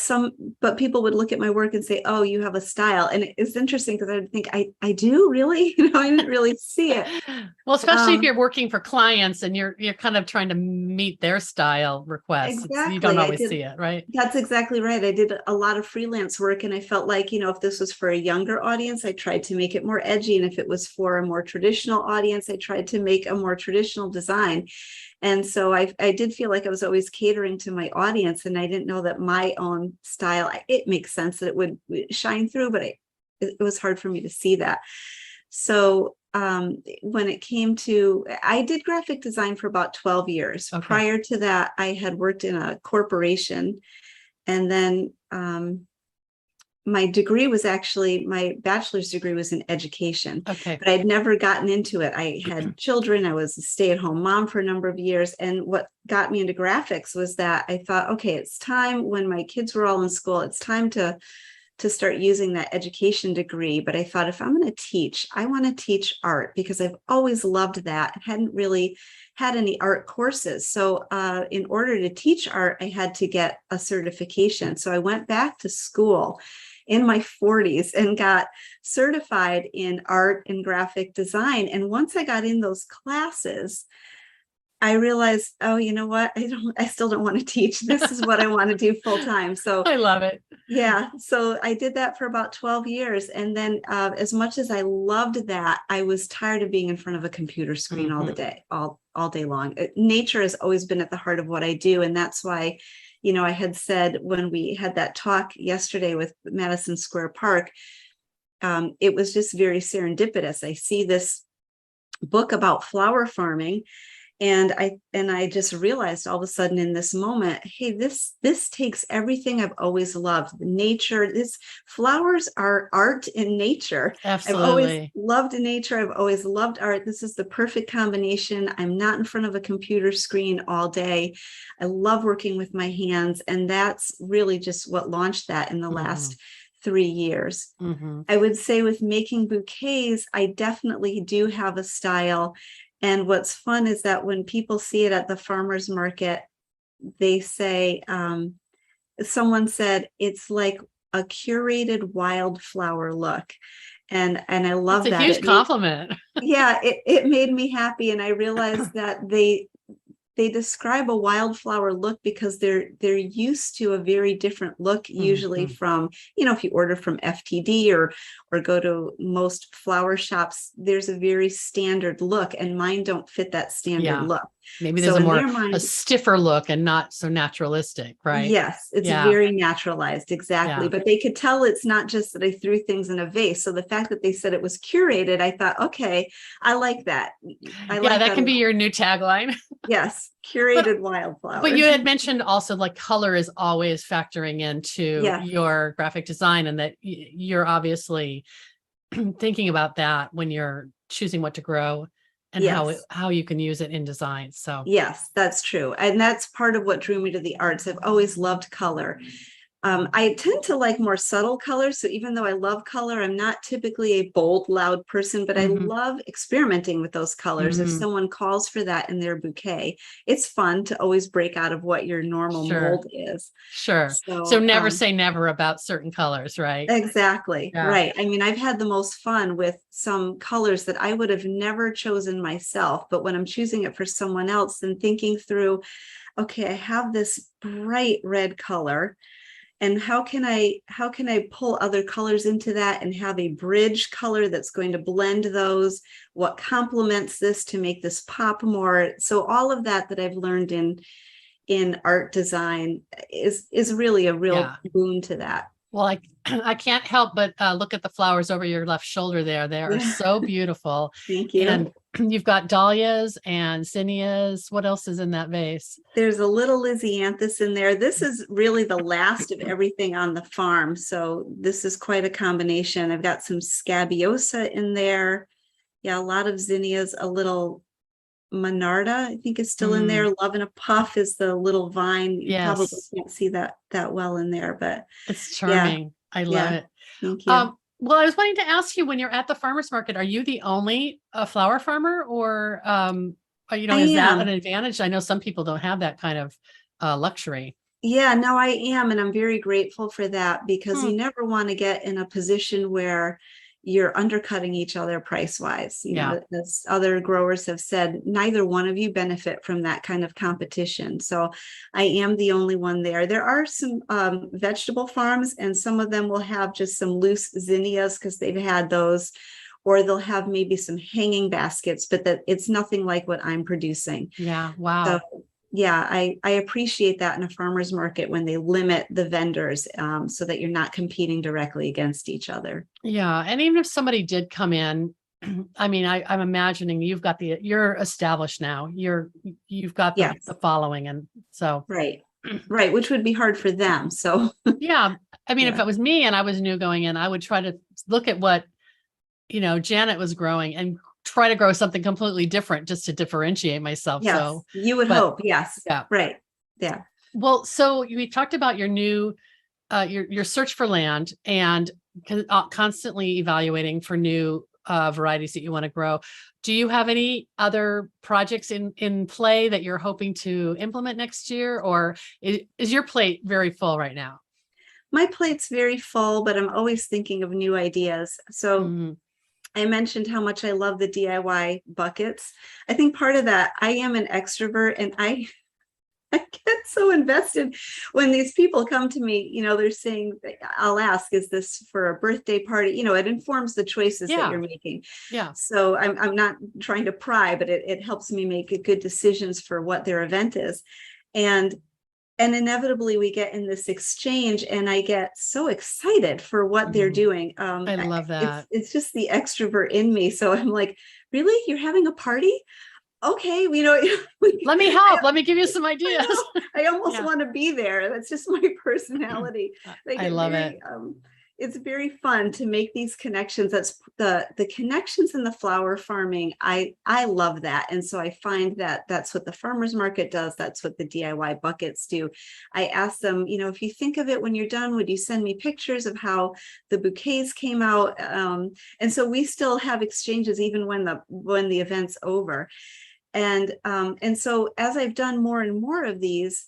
people would look at my work and say, oh, you have a style. And it's interesting because I would think, I do really, I didn't really see it. Well, especially if Um, you're working for clients and you're kind of trying to meet their style requests. You don't exactly. always see it, right? That's exactly right. I did a lot of freelance work, and I felt like, if this was for a younger audience, I tried to make it more edgy. And if it was for a more traditional audience, I tried to make a more traditional design. And so I did feel like I was always catering to my audience, and I didn't know that my own style, it makes sense that it would shine through, but it was hard for me to see that. So when it came to, I did graphic design for about 12 years. Okay. Prior to that, I had worked in a corporation, and then my bachelor's degree was in education, Okay. but I'd never gotten into it. I had children. I was a stay-at-home mom for a number of years. And what got me into graphics was that I thought, okay, it's time, when my kids were all in school, it's time to start using that education degree. But I thought, if I'm going to teach, I want to teach art, because I've always loved that. I hadn't really had any art courses. So in order to teach art, I had to get a certification. So I went back to school in my 40s and got certified in art and graphic design. And once I got in those classes, I realized, oh, you know what? I still don't want to teach. This is what I want to do full time. So I love it. yeah, so I did that for about 12 years. And then as much as I loved that, I was tired of being in front of a computer screen all the day, all day long. Nature has always been at the heart of what I do. And that's why, I had said when we had that talk yesterday with Madison Square Park, it was just very serendipitous. I see this book about flower farming, and I just realized all of a sudden in this moment, hey, this takes everything I've always loved. Nature, flowers are art in nature. I've always Absolutely. loved nature. I've always loved art. This is the perfect combination. I'm not in front of a computer screen all day. I love working with my hands. And that's really just what launched that in the last 3 years. I would say with making bouquets, I definitely do have a style. And what's fun is that when people see it at the farmers market, they say, someone said, it's like a curated wildflower look. And I love It's a that. huge compliment. It made me happy. And I realized that they describe a wildflower look because they're used to a very different look, usually from, if you order from FTD or go to most flower shops, there's a very standard look, and mine don't fit that standard look. Maybe So there's in their a mind, stiffer look and not so naturalistic, right? yes, it's very naturalized. Exactly. Yeah. But they could tell it's not just that I threw things in a vase. So the fact that they said it was curated, I thought, okay, I like that. That can be your new tagline. Yes, curated wildflowers. But you had mentioned also like color is always factoring into your graphic design, and that you're obviously thinking about that when you're choosing what to grow and how you can use it in design. So yes, that's true. And that's part of what drew me to the arts. I've always loved color. I tend to like more subtle colors. So even though I love color, I'm not typically a bold, loud person, but I Mm-hmm. love experimenting with those colors. If Mm-hmm. someone calls for that in their bouquet, it's fun to always break out of what your normal Sure. mold is. Sure. So So, never say never about certain colors, right? exactly. Yeah. Right. I mean, I've had the most fun with some colors that I would have never chosen myself, but when I'm choosing it for someone else and thinking through, okay, I have this bright red color, and how can I pull other colors into that and have a bridge color that's going to blend those? What complements this to make this pop more? So all of that I've learned in art design is really a real Yeah. boon to that. Well, I can't help but look at the flowers over your left shoulder there. They are Yeah, so beautiful. thank And you. you've got dahlias and zinnias. What else is in that vase? There's a little Lysianthus in there. This is really the last of everything on the farm. So this is quite a combination. I've got some scabiosa in there. Yeah, a lot of zinnias, a little Monarda, I think is still in Mm, there. Love in a Puff is the little vine. You probably yes, can't see that well in there, but it's yeah, charming. I love yeah. it. Thank you. Well, I was wanting to ask you, when you're at the farmers market, are you the only flower farmer, or I is that an am. advantage? I know some people don't have that kind of luxury. Yeah, no, I am. And I'm very grateful for that because Hmm. you never want to get in a position where you're undercutting each other price wise. Yeah. As other growers have said, neither one of you benefit from that kind of competition. So I am the only one there. There are some vegetable farms, and some of them will have just some loose zinnias because they've had those, or they'll have maybe some hanging baskets, but that it's nothing like what I'm producing. Yeah. So Wow. yeah, I appreciate that in a farmer's market when they limit the vendors, so that you're not competing directly against each other. Yeah. And even if somebody did come in, I mean, I'm imagining you're established now. You've got Yes, the following. And so, right, right, which would be hard for them. So yeah. I mean, if yeah, it was me and I was new going in, I would try to look at what, Janet was growing and try to grow something completely different just to differentiate myself. yes, So, you would but hope. Yes, yeah. right. Yeah, Well, so we talked about your new, your search for land and constantly evaluating for new varieties that you want to grow. Do you have any other projects in play that you're hoping to implement next year, or is your plate very full right now? my plate's very full, but I'm always thinking of new ideas. So Mhm. I mentioned how much I love the DIY buckets. I think part of that, I am an extrovert, and I I get so invested when these people come to me. They're saying, I'll ask, is this for a birthday party? It informs the choices that Yeah, you're making. yeah, So I'm not trying to pry, but it helps me make good decisions for what their event is. And inevitably we get in this exchange, and I get so excited for what they're mhm. doing. I love It's that. it's just the extrovert in me. So I'm like, really? You're having a party? Okay, Let me I, help. Let me give you some I ideas. know, I almost Yeah, want to be there. That's just my personality. They I get love it. very it's very fun to make these connections. That's the connections in the flower farming. I love that. And so I find that that's what the farmers market does. That's what the DIY buckets do. I ask them, if you think of it when you're done, would you send me pictures of how the bouquets came out? And so we still have exchanges even when the event's over. And so as I've done more and more of these,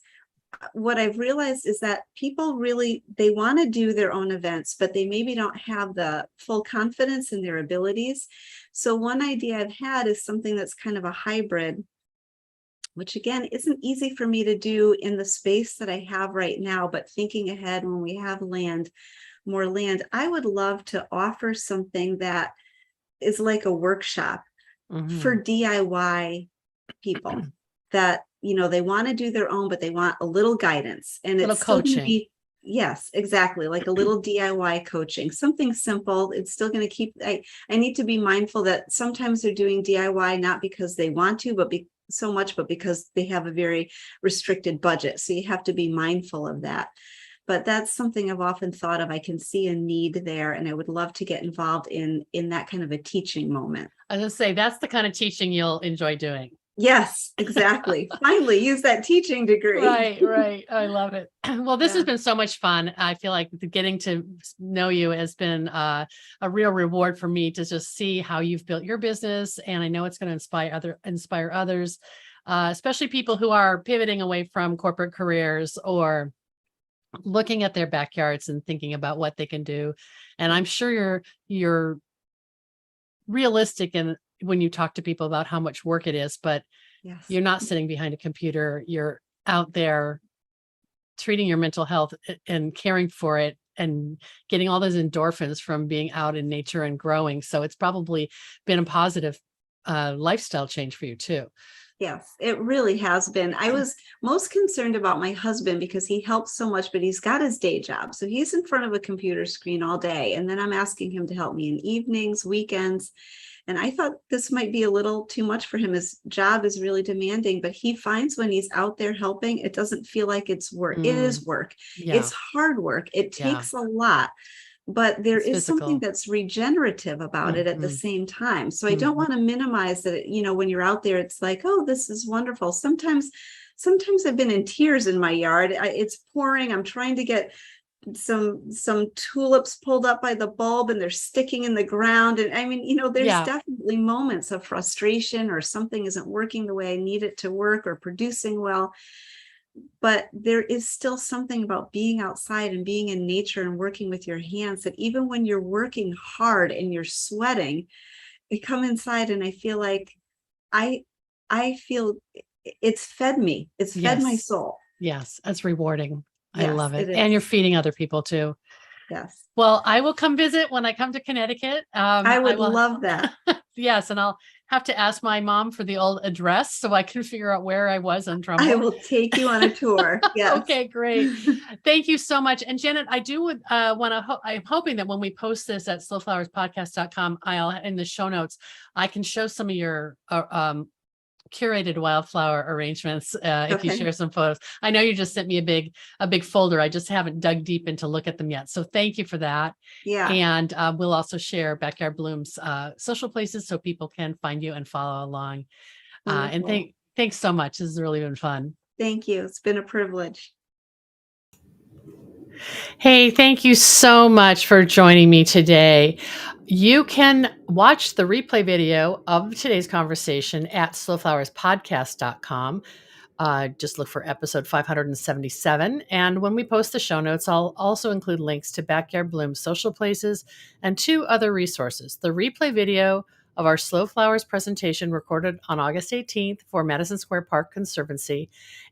what I've realized is that people really, they want to do their own events, but they maybe don't have the full confidence in their abilities. So one idea I've had is something that's kind of a hybrid, which again isn't easy for me to do in the space that I have right now, but thinking ahead when we have more land, I would love to offer something that is like a workshop for Mhm. DIY people that they want to do their own, but they want a little guidance, and Little it's still going to coaching. be, yes, exactly, like a little DIY coaching, something simple. It's still going to keep, I need to be mindful that sometimes they're doing DIY not because they want to, but so much, but because they have a very restricted budget. So you have to be mindful of that. But that's something I've often thought of. I can see a need there, and I would love to get involved in that kind of a teaching moment. I was gonna say that's the kind of teaching you'll enjoy doing. Yes, exactly. Finally, use that teaching degree. Right. I love it. Well, this has been so much fun. I feel like getting to know you has been a real reward for me to just see how you've built your business, and I know it's going to inspire others, especially people who are pivoting away from corporate careers or looking at their backyards and thinking about what they can do. And I'm sure you're realistic in when you talk to people about how much work it is, but Yes. you're not sitting behind a computer. You're out there treating your mental health and caring for it and getting all those endorphins from being out in nature and growing. So it's probably been a positive lifestyle change for you too. Yes, it really has been. I was most concerned about my husband because he helps so much, but he's got his day job. So he's in front of a computer screen all day. And then I'm asking him to help me in evenings, weekends. And I thought this might be a little too much for him. His job is really demanding, but he finds when he's out there helping, it doesn't feel like it's work. It is work. Yeah. It's hard work. It takes a lot. But there It's is something physical. that's regenerative about it at the same time. So I don't want to minimize that, when you're out there, it's like, oh, this is wonderful. Sometimes I've been in tears in my yard. It's pouring. I'm trying to get some tulips pulled up by the bulb and they're sticking in the ground. And I mean, there's definitely moments of frustration or something isn't working the way I need it to work or producing well. But there is still something about being outside and being in nature and working with your hands that even when you're working hard and you're sweating, I come inside and I feel like I feel it's fed me. It's fed my soul. Yes, that's rewarding. Yes, I love it. it And you're is. feeding other people too. Yes. Well, I will come visit when I come to Connecticut. I would love that. Yes, and I'll have to ask my mom for the old address so I can figure out where I was on I Trumbull. will take you on a tour. Yes. Okay, great. Thank you so much. And Janet, I do want to, I'm hoping that when we post this at slowflowerspodcast.com, I'll in the show notes, I can show some of your curated wildflower arrangements if you share some photos. I know you just sent me a big folder. I just haven't dug deep in to look at them yet. So thank you for that. Yeah. And we'll also share Backyard Blooms social places so people can find you and follow along. And thanks so much. This has really been fun. Thank you. It's been a privilege. Hey, thank you so much for joining me today. You can watch the replay video of today's conversation at slowflowerspodcast.com. Just look for episode 577. And when we post the show notes, I'll also include links to Backyard Blooms social places and 2 other resources. The replay video of our Slow Flowers presentation recorded on August 18th for Madison Square Park Conservancy,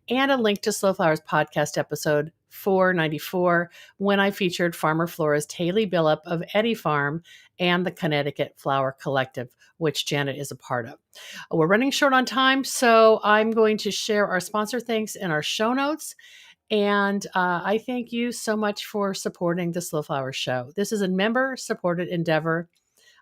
and a link to Slow Flowers podcast episode 494 when I featured farmer-florist Haley Billup of Eddy Farm and the Connecticut Flower Collective, which Janet is a part of. We're running short on time, so I'm going to share our sponsor thanks in our show notes. And I thank you so much for supporting the Slow Flowers Show. This is a member-supported endeavor.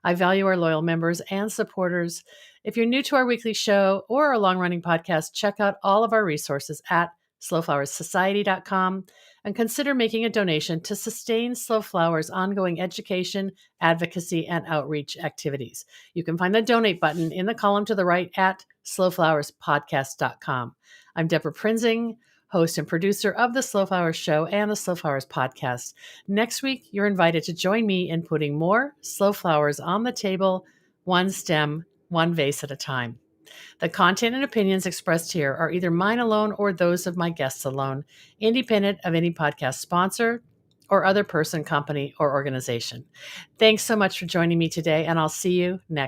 I value our loyal members and supporters. If you're new to our weekly show or our long-running podcast, check out all of our resources at slowflowerssociety.com and consider making a donation to sustain Slow Flowers' ongoing education, advocacy, and outreach activities. You can find the donate button in the column to the right at slowflowerspodcast.com. I'm Deborah Prinzing, host and producer of The Slow Flowers Show and The Slow Flowers Podcast. Next week, you're invited to join me in putting more slow flowers on the table, one stem, one vase at a time. The content and opinions expressed here are either mine alone or those of my guests alone, independent of any podcast sponsor or other person, company, or organization. Thanks so much for joining me today, and I'll see you next